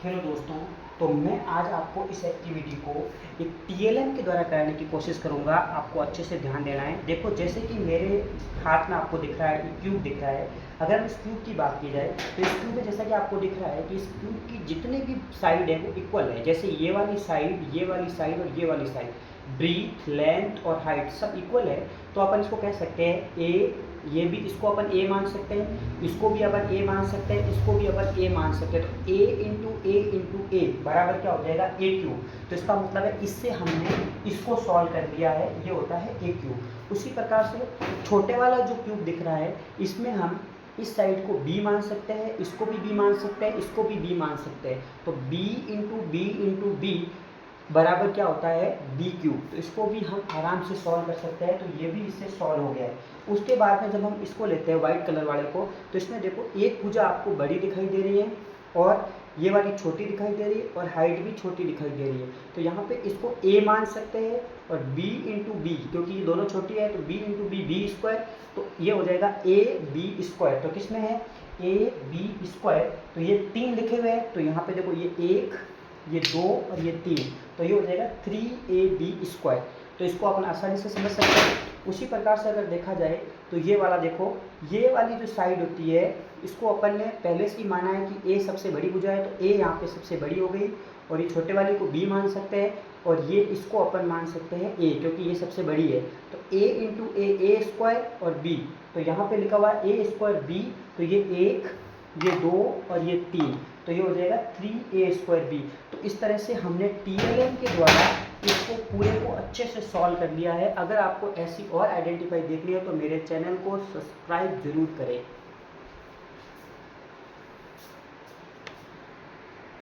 Hello दोस्तों, तो मैं आज आपको इस एक्टिविटी को एक टीएलएम के द्वारा कराने की कोशिश करूंगा। आपको अच्छे से ध्यान देना है। देखो, जैसे कि मेरे हाथ में आपको दिख रहा है, एक क्यूब दिख रहा है। अगर हम इस क्यूब की बात की जाए तो इस क्यूब में जैसा कि आपको दिख रहा है कि इस क्यूब की जितने भी साइड है वो इक्वल है। जैसे ये वाली साइड, ये वाली साइड और ये वाली साइड, ब्रीथ, लेंथ और हाइट सब इक्वल है। तो अपन इसको कह सकते हैं ए, ये भी इसको अपन ए मान सकते हैं, इसको भी अपन ए मान सकते हैं, इसको भी अपन ए मान सकते हैं। तो ए बराबर क्या हो जाएगा, ए क्यूब। तो इसका मतलब है इससे हमने इसको सॉल्व कर दिया है, ये होता है ए क्यूब। उसी प्रकार से छोटे वाला जो क्यूब दिख रहा है, इसमें हम इस साइड को b मान सकते हैं, इसको भी b मान सकते हैं, इसको भी b मान सकते हैं। तो b b बराबर क्या होता है, बी क्यूब। तो इसको भी हम आराम से सॉल्व कर सकते हैं। तो ये भी इससे सॉल्व हो गया है। उसके बाद में जब हम इसको लेते हैं वाइट कलर वाले को, तो इसमें देखो एक भुजा आपको बड़ी दिखाई दे रही है और ये वाली छोटी दिखाई दे रही है और हाइट भी छोटी दिखाई दे रही है। तो यहाँ पे इसको a मान सकते हैं और b इंटू बी, क्योंकि ये दोनों छोटी है तो b into b, b square. तो ये हो जाएगा ए बी स्क्वायर। तो किस में है, ए बी स्क्वायर। तो ये 3 लिखे हुए हैं। तो यहाँ पे देखो, ये 1, ये 2 और ये 3। तो ये हो जाएगा 3ab स्क्वायर। तो इसको अपन आसानी से समझ सकते हैं। उसी प्रकार से अगर देखा जाए तो ये वाला देखो, ये वाली जो साइड होती है, इसको अपन ने पहले से ही माना है कि ए सबसे बड़ी भुजा है। तो ए यहाँ पे सबसे बड़ी हो गई और ये छोटे वाले को बी मान सकते हैं और ये इसको अपन मान सकते हैं ए, क्योंकि ये सबसे बड़ी है। तो ए इंटू ए स्क्वायर और बी। तो यहाँ पे लिखा हुआ है ए स्क्वायर बी। तो ये 1, ये 2 और ये 3। तो ये हो जाएगा 3a स्क्वायर बी। तो इस तरह से हमने टीएलएम के द्वारा इसको पूरे को अच्छे से सॉल्व कर लिया है। अगर आपको ऐसी और आइडेंटिफाई देखनी हो तो मेरे चैनल को सब्सक्राइब जरूर करें।